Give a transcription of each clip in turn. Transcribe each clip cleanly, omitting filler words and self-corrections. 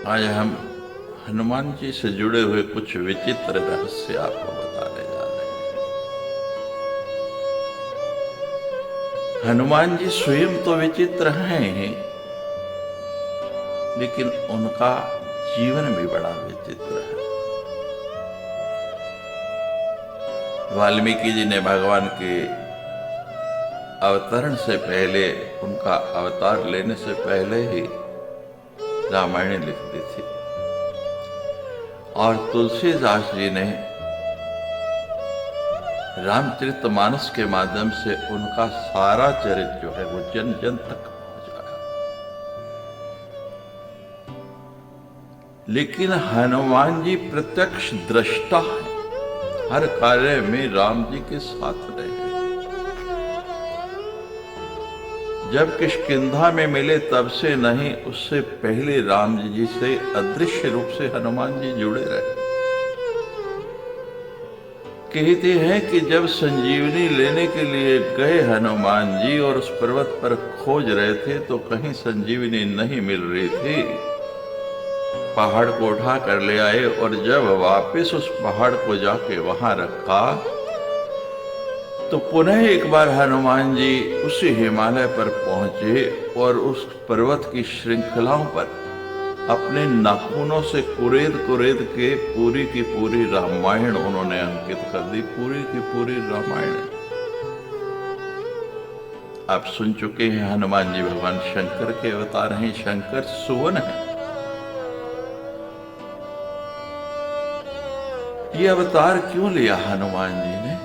आज हम हनुमान जी से जुड़े हुए कुछ विचित्र रहस्य आपको बताने जा रहे हैं। हनुमान जी स्वयं तो विचित्र हैं ही, लेकिन उनका जीवन भी बड़ा विचित्र है। वाल्मीकि जी ने भगवान के अवतरण से पहले, उनका अवतार लेने से पहले ही रामायण लिख दी थी, और तुलसीदास जी ने रामचरितमानस के माध्यम से उनका सारा चरित्र जो है वो जन जन तक पहुंचाया। लेकिन हनुमान जी प्रत्यक्ष दृष्टा है, हर कार्य में राम जी के साथ रहे। जब किष्किंधा में मिले तब से नहीं, उससे पहले राम जी से अदृश्य रूप से हनुमान जी जुड़े रहे। कहते हैं कि जब संजीवनी लेने के लिए गए हनुमान जी और उस पर्वत पर खोज रहे थे तो कहीं संजीवनी नहीं मिल रही थी। पहाड़ को उठा कर ले आए और जब वापस उस पहाड़ को जाके वहां रखा तो पुनः एक बार हनुमान जी उसी हिमालय पर पहुंचे और उस पर्वत की श्रृंखलाओं पर अपने नाखूनों से कुरेद कुरेद के पूरी की पूरी रामायण उन्होंने अंकित कर दी। पूरी की पूरी रामायण आप सुन चुके हैं। हनुमान जी भगवान शंकर के अवतार हैं। शंकर सुवन है। ये अवतार क्यों लिया हनुमान जी ने?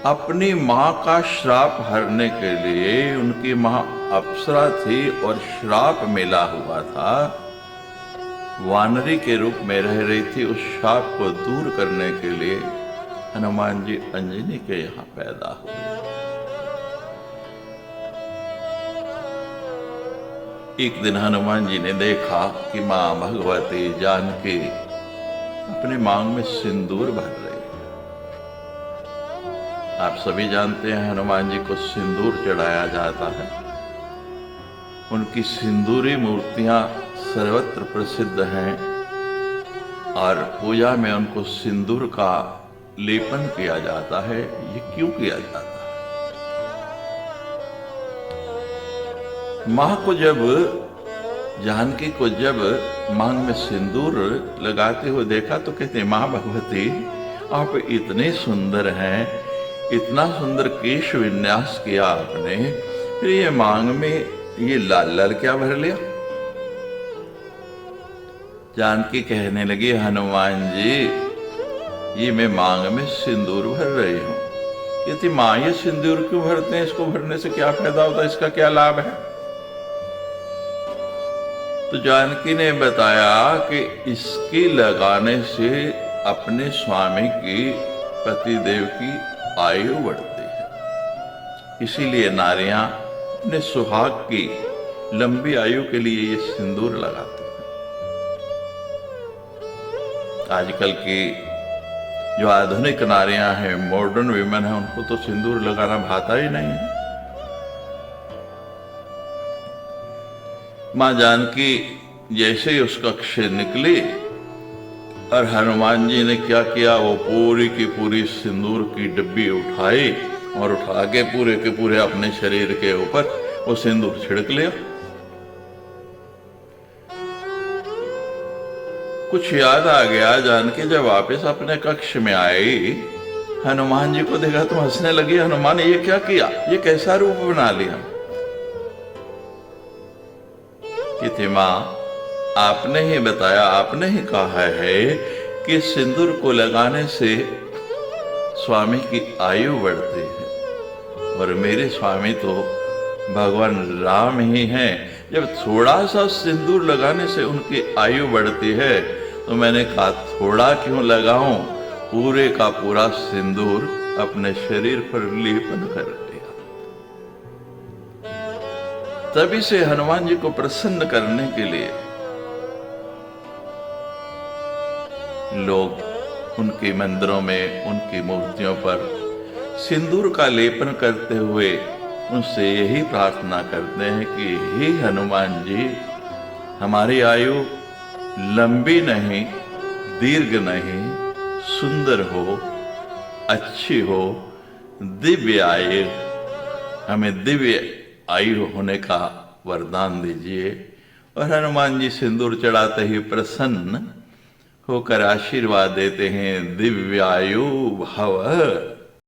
अपनी मां का श्राप हरने के लिए। उनकी मां अप्सरा थी और श्राप मिला हुआ था, वानरी के रूप में रह रही थी। उस श्राप को दूर करने के लिए हनुमान जी अंजनी के यहां पैदा हुए। एक दिन हनुमान जी ने देखा कि मां भगवती जानकी अपने मांग में सिंदूर भर रही। आप सभी जानते हैं हनुमान जी को सिंदूर चढ़ाया जाता है। उनकी सिंदूरी मूर्तियां सर्वत्र प्रसिद्ध हैं और पूजा में उनको सिंदूर का लेपन किया जाता है। ये क्यों किया जाता है? मां को जब, जानकी को जब मांग में सिंदूर लगाते हुए देखा तो कहते, मां भगवती आप इतने सुंदर हैं, इतना सुंदर केश विन्यास किया आपने, फिर ये मांग में ये लाल लाल क्या भर लिया? जानकी कहने लगी, हनुमान जी ये मैं मांग में सिंदूर भर रही हूं। कहती, मां ये सिंदूर क्यों भरते हैं? इसको भरने से क्या फायदा होता है? इसका क्या लाभ है? तो जानकी ने बताया कि इसकी लगाने से अपने स्वामी की, पतिदेव की आयु बढ़ती है। इसीलिए नारियां अपने सुहाग की लंबी आयु के लिए ये सिंदूर लगाते हैं। आजकल की जो आधुनिक नारियां हैं, मॉडर्न विमेन हैं, उनको तो सिंदूर लगाना भाता ही नहीं है। मां जानकी जैसे ही उस कक्ष से निकली और हनुमान जी ने क्या किया, वो पूरी की पूरी सिंदूर की डिब्बी उठाई और उठा के पूरे अपने शरीर के ऊपर वो सिंदूर छिड़क लिया। कुछ याद आ गया। जानकी जब वापस अपने कक्ष में आई, हनुमान जी को देखा तो हंसने लगी। हनुमान ये क्या किया? ये कैसा रूप बना लिया? कि मां आपने ही बताया, आपने ही कहा है कि सिंदूर को लगाने से स्वामी की आयु बढ़ती है, और मेरे स्वामी तो भगवान राम ही हैं। जब थोड़ा सा सिंदूर लगाने से उनकी आयु बढ़ती है तो मैंने कहा थोड़ा क्यों लगाऊं, पूरे का पूरा सिंदूर अपने शरीर पर लेपन कर लिया। तभी से हनुमान जी को प्रसन्न करने के लिए लोग उनके मंदिरों में, उनकी मूर्तियों पर सिंदूर का लेपन करते हुए उनसे यही प्रार्थना करते हैं कि हे हनुमान जी, हमारी आयु लंबी नहीं, दीर्घ नहीं, सुंदर हो, अच्छी हो, दिव्य आयु, हमें दिव्य आयु होने का वरदान दीजिए। और हनुमान जी सिंदूर चढ़ाते ही प्रसन्न होकर आशीर्वाद देते हैं, दिव्यायु भव।